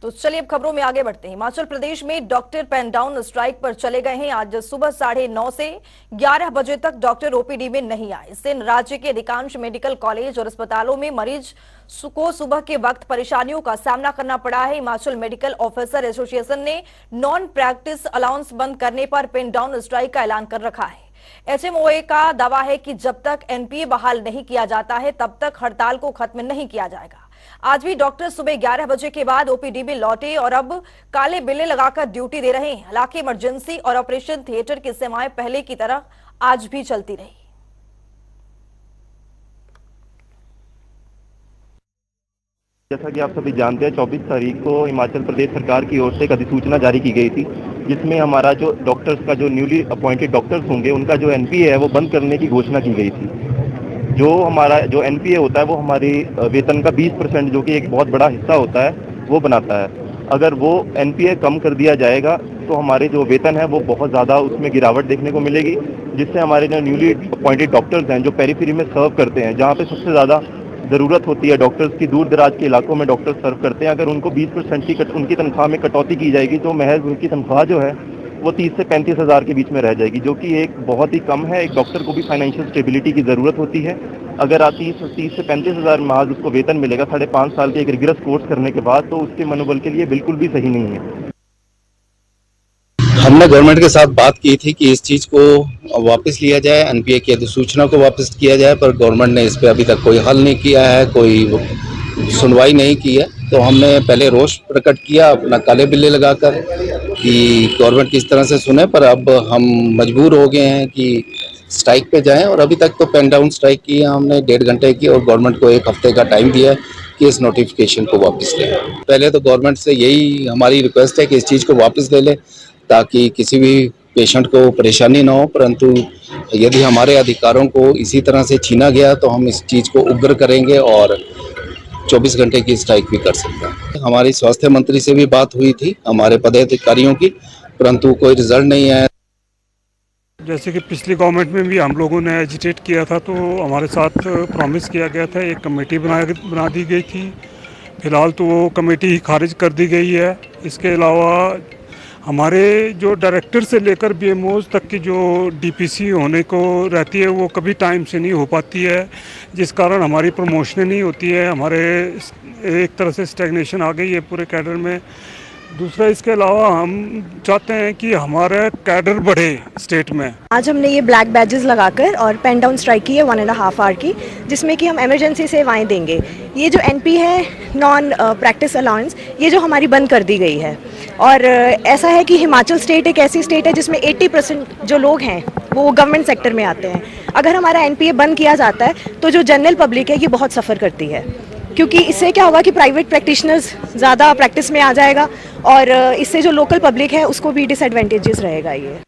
तो चलिए अब खबरों में आगे बढ़ते हैं। हिमाचल प्रदेश में डॉक्टर पेन डाउन स्ट्राइक पर चले गए हैं। आज सुबह 9:30 से 11 बजे तक डॉक्टर ओपीडी में नहीं आए। इससे राज्य के अधिकांश मेडिकल कॉलेज और अस्पतालों में मरीज को सुबह के वक्त परेशानियों का सामना करना पड़ा है। हिमाचल मेडिकल ऑफिसर एसोसिएशन ने नॉन प्रैक्टिस अलाउंस बंद करने पर पेन डाउन स्ट्राइक का ऐलान कर रखा है। एचएमओए का दावा है कि जब तक एनपीए बहाल नहीं किया जाता है तब तक हड़ताल को खत्म नहीं किया जाएगा। आज भी डॉक्टर सुबह 11 बजे के बाद ओपीडी में लौटे और अब काले बिल्ले लगाकर ड्यूटी दे रहे हैं। हालांकि इमरजेंसी और ऑपरेशन थिएटर की सेवाएं पहले की तरह आज भी चलती रही। जैसा कि आप सभी जानते हैं, 24 तारीख को हिमाचल प्रदेश सरकार की ओर से एक अधिसूचना जारी की गई थी, जिसमें हमारा जो डॉक्टर्स का जो न्यूली अपॉइंटेड डॉक्टर्स होंगे उनका जो एनपीए है वो बंद करने की घोषणा की गई थी। जो हमारा जो एनपीए होता है वो हमारी वेतन का 20% जो कि एक बहुत बड़ा हिस्सा होता है वो बनाता है। अगर वो एनपीए कम कर दिया जाएगा तो हमारे जो वेतन है वो बहुत ज़्यादा उसमें गिरावट देखने को मिलेगी, जिससे हमारे जो न्यूली अपॉइंटेड डॉक्टर्स हैं जो पेरिफेरी में सर्व करते हैं, जहाँ पे सबसे ज़्यादा ज़रूरत होती है डॉक्टर्स की, दूर दराज के इलाकों में डॉक्टर सर्व करते हैं, अगर उनको 20% की उनकी तनख्वाह में कटौती की जाएगी तो महज उनकी तनख्वाह जो है वो 30 से 35 हज़ार के बीच में रह जाएगी, जो कि एक बहुत ही कम है। एक डॉक्टर को भी फाइनेंशियल स्टेबिलिटी की ज़रूरत होती है। अगर आप 30 से 35 हज़ार महज उसको वेतन मिलेगा 5.5 साल के एक रिगरस कोर्स करने के बाद, तो उसके मनोबल के लिए बिल्कुल भी सही नहीं है। हमने गवर्नमेंट के साथ बात की थी कि इस चीज़ को वापस लिया जाए, एनपीए की अधिसूचना को वापस किया जाए, पर गवर्नमेंट ने इस पर अभी तक कोई हल नहीं किया है, कोई सुनवाई नहीं की है। तो हमने पहले रोष प्रकट किया अपना काले बिल्ले लगाकर कि गवर्नमेंट किस तरह से सुने, पर अब हम मजबूर हो गए हैं कि स्ट्राइक पे जाएं। और अभी तक तो पेन डाउन स्ट्राइक की है हमने 1.5 घंटे की, और गवर्नमेंट को 1 हफ्ते का टाइम दिया है कि इस नोटिफिकेशन को वापस लें। पहले तो गवर्नमेंट से यही हमारी रिक्वेस्ट है कि इस चीज़ को वापस ले लें ताकि किसी भी पेशेंट को परेशानी ना हो। परंतु यदि हमारे अधिकारों को इसी तरह से छीना गया तो हम इस चीज़ को उग्र करेंगे और 24 घंटे की स्ट्राइक भी कर सकते हैं। हमारी स्वास्थ्य मंत्री से भी बात हुई थी हमारे पदाधिकारियों की, परंतु कोई रिजल्ट नहीं आया। जैसे कि पिछली गवर्नमेंट में भी हम लोगों ने एजिटेट किया था, तो हमारे साथ प्रॉमिस किया गया था, एक कमेटी बना दी गई थी। फिलहाल तो वो कमेटी ही खारिज कर दी गई है। इसके अलावा हमारे जो डायरेक्टर से लेकर बीएमओज तक की जो डीपीसी होने को रहती है वो कभी टाइम से नहीं हो पाती है, जिस कारण हमारी प्रमोशन नहीं होती है। हमारे एक तरह से स्टैग्नेशन आ गई है पूरे कैडर में। दूसरा, इसके अलावा हम चाहते हैं कि हमारा कैडर बढ़े स्टेट में। आज हमने ये ब्लैक बैजेस लगाकर और पेन डाउन स्ट्राइक की है 1.5 आवर की, जिसमें कि हम इमरजेंसी सेवाएं देंगे। ये जो एनपी है, नॉन प्रैक्टिस अलाउंस, ये जो हमारी बंद कर दी गई है। और ऐसा है कि हिमाचल स्टेट एक ऐसी स्टेट है जिसमें 80% जो लोग हैं वो गवर्नमेंट सेक्टर में आते हैं। अगर हमारा एनपीए बंद किया जाता है तो जो जनरल पब्लिक है ये बहुत सफ़र करती है, क्योंकि इससे क्या होगा कि प्राइवेट प्रैक्टिशनर्स ज़्यादा प्रैक्टिस में आ जाएगा और इससे जो लोकल पब्लिक है उसको भी डिसएडवांटेजेस रहेगा ये।